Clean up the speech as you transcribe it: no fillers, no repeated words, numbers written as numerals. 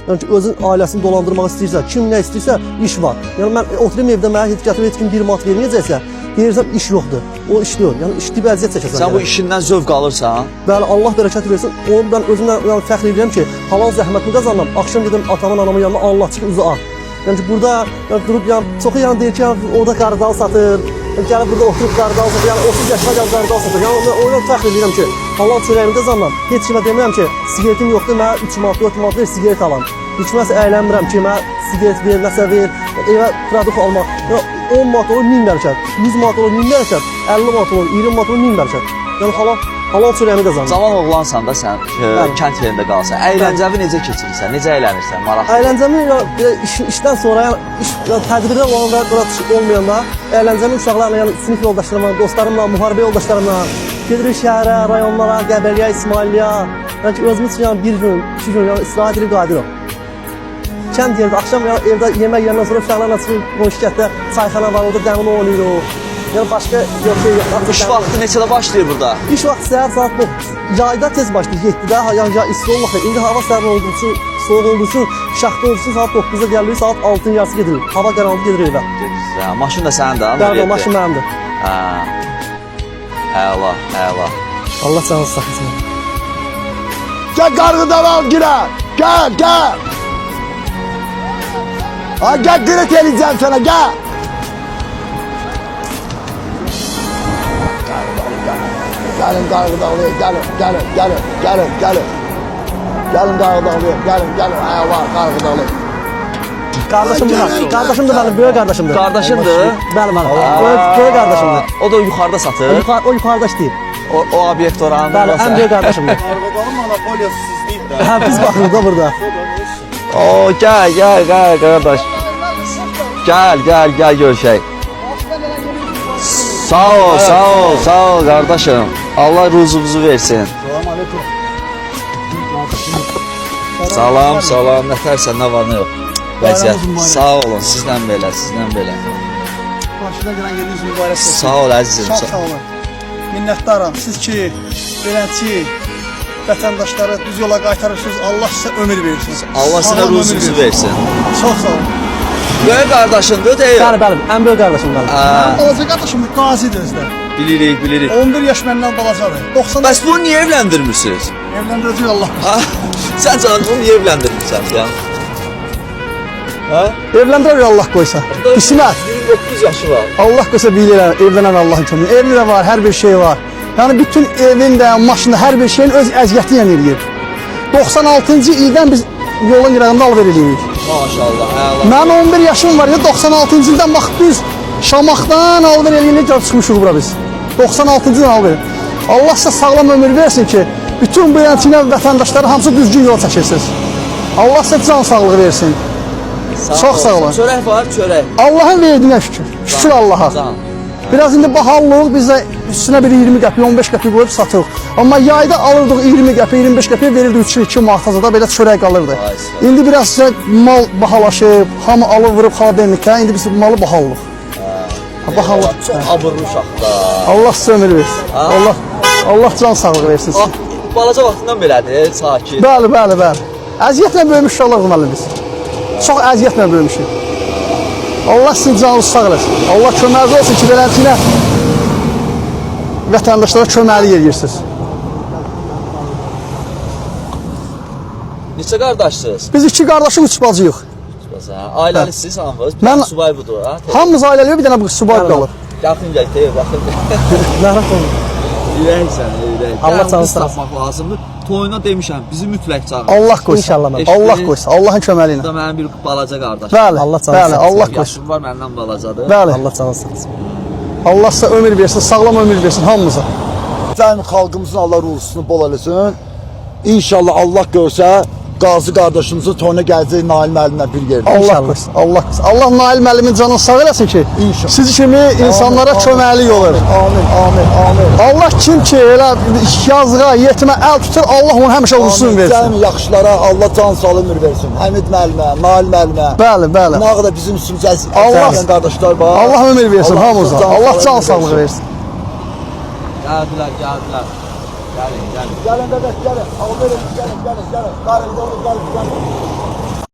yəni ki, özün ailəsini dolandırmaq istəyirsə, kim nə istəyirsə, iş var. Yəni mən oturayım evdə mənə heç gətirib heç kim 1 manat verməyəcəksə, deyirsən iş yoxdur. O işləyir. Yəni işləyib əziyyət çəkəsən. Sən bu işindən zövq alırsan? Bəli, Allah bərəkət versin. Onu mən özümdən yəni fəxr edirəm ki, halal zəhmətini qazanıram. Axşam gedirəm atamın, anamın yanına, Allah çıxır üzü ağ. Yəni ki, burada durub yəni çoxu yəni deyir ki, yəni, orada qardal satır. Gəlib burada oturub qardal satır. Yəni 30 yaşına gəlib qardal satır. Yəni ona fəxr edirəm ki, halal çörəyimi qazanıram. Heç kimə demirəm ki, siqaretim yoxdur, mənə 3 manat, 4 manat ver, siqaret alam. Heç məsə əylənmirəm ki, mənə siqaret ver, nəsə ver, evə produkt almaq. Yəni 10 manat olur 1000 bərəkət, 100 manat olur 1000 bərəkət, 50 manat olur, 20 manat olur 1000 bərəkət. Yəni halal çörəyimi qazanıram. Zaman oğlansan da sən kənd yerində qalsan. Əyləncəni necə keçirirsən? Necə əylənirsən? Maraqlı. Əyləncəmi işdən sonra, yəni tədbirdə olanda, olmayanda, əyləncəmi uşaqlarla, yəni sinif yoldaşlarımla, dostlarımla, müharibə yoldaşlarımla gedirik şəhərə, rayonlara, Qəbəliyə, İsmailiyə. Yəni ki, özümüz üçün yəni 1 gün, 2 gün yəni istirahət edib qayıdırıq. Kənd yerində, axşam evdə yemək yerindən sonra uşaqlarla çıxıb qonşu-kənddə çayxana var, orada dəmir oynayırıq. Yəni başqa yox şey yox. İş vaxtı neçədə başlayır burada? İş vaxtı səhər saat 9. Yayda tez başlayır 7-də, yəni isti olmaqla. İndi hava sərin olduğu üçün, soğuk olduğu üçün, şaxta olduğu üçün saat 9-da gəlirik, saat 6-nın yarısı gedirik. Hava qaranlıq gedirik evə. Gedirsən. Maşın da sənin də? Bəli, maşın mənimdir. Əla, əla. Allah canınızı saxlasın. Gəl qarğıdan al girə. Gəl, gəl. Ay gəl qırıt eləyəcəm sənə, gəl. Gəlin qarğıdağlıya, gəlin. Gəlin qarğıdağlıya, gəlin. Əla, qarğıdağlıya. Qardaşımdır mənim, böyük qardaşımdır. Qardaşındır? Bəli, mənim. Böyük qardaşımdır. O da yuxarıda satır? O yuxarıda işləyir. O obyekt oranı? Bəli, ən böyük qardaşımdır. Qarğıdanın monopoliyası sizdeyim də. Hə, biz baxırıq da burada. Oo, gəl qardaş. Gəl görüşək. Sağ ol qardaşım. Allah ruzunuzu versin. Salam, nətərsən, nə var, nə yox. Vəziyyət, sağ olun, sizlə belə. Başına gələn yeriniz mübarək olsun. Sağ ol, əzizim. Çox sağ olun. Minnətdaram. Siz ki, belənçi, vətəndaşları düz yola qaytarırsınız. Allah sizə ömür versin. Allah sizə ruzunuzu versin. Çox sağ olun. Böyük qardaşındır, deyil? Bəli, ən böyük qardaşımdır. Balaca qardaşım qazidir özdə. Bilirik. 11 yaş məndən balacadır. 90 Bəs bunu niyə evləndirmirsiniz? evləndirəcək Allah. Sən canım, bunu niyə evləndirmirsən ya? Evləndirər Allah qoysa. İsmət. 29 yaşı var. Allah qoysa bilirəm, evlənən Allahın kömürü. Evli də var, hər bir şey var. Yəni bütün evin də, maşının hər bir şeyin öz əziyyəti ilə eləyir. 96-cı ildən biz yolun qırağında alver eləyirik. Maşallah, əla. Mənim 11 yaşım var ya, 96-cı ildən bax biz Şamaxdan alver eləyirək gəlib çıxmışıq bura biz. 96-cı ildən alver. Allah sizə sağlam ömür versin ki, bütün bu yönetiylə vətəndaşları hamısı düzgün yol çəkirsiniz. Allah sizə can sağlığı versin. Çox sağ olun. Çörək var, çörək. Allahın verdiyinə şükür. Şükür Allaha. Biraz indi bahalılıq biz də üstünə bir 20 qəpik, 15 qəpik qoyub satırıq. Amma yayda alırdıq 20 qəpik, 25 qəpik verirdik 3-2 mağazada belə çörək qalırdı. İndi biraz mal bahalaşıb, hamı alıb vurub xardenikə, indi biz malı bahalılıq. Bahalılıq. Çox abırlı uşaqlar. Allah sizə ömür versin. Allah can sağlığı versin. Balaca vaxtından belədir, sakin. Bəli. Əziyyətlə böyümüş uşaqlar olmalı biz. Çox əziyyətlə böyümüşük. Allah sizin canınızı sağ eləsin. Allah köməyiniz olsun ki, beləsinə vətəndaşlara köməkli yeyirsiniz. Neçə qardaşsınız? Biz 2 qardaşıq, 3 bacıyıq. Ailəlisiniz hamınız? Mən subay budur, ha? Hamımız ailəli, bir dənə bu subay qalır. Yaxın gəl, baxın. Narahat olun. Ürəksən. Allah canınızı sağ tapmaq lazımdır. Toyuna demişəm, bizi mütləq çağır. Allah qoysun. İnşallah. Allah qoysun. Allahın köməli ilə. Bu da mənim bir balaca qardaşım. Bəli, Allah qoysun. Yaşım var, məndən balacadır. Bəli. Allah canınızı sağ olsun. Allah sizə ömür versin, sağlam ömür versin hamımıza. Sən xalqımızın Allah ruhsunu bol eləsin. İnşallah Allah görsə, Qazi qardaşımızın toyuna gələcək Nail müəllimlə bir yerdə. Allah qoysun. Allah Nail müəllimin canını sağ eləsin ki, siz kimi insanlara köməklik olur. Amin. Allah kim ki elə yazığa, yetimə əl tutur, Allah onu həmişə uzun versin. Cəmi yaxşılara Allah can sağlığı ömür versin. Həmid müəllimə, Nail müəllimə. Bəli. Nağı da bizim üçün Allah qardaşlar var. Allah ömür versin hamımıza. Allah can sağlığı versin. Gəldilər. Gəlin. Gəlin. Al verin, gəlin. Qarın, gəlin.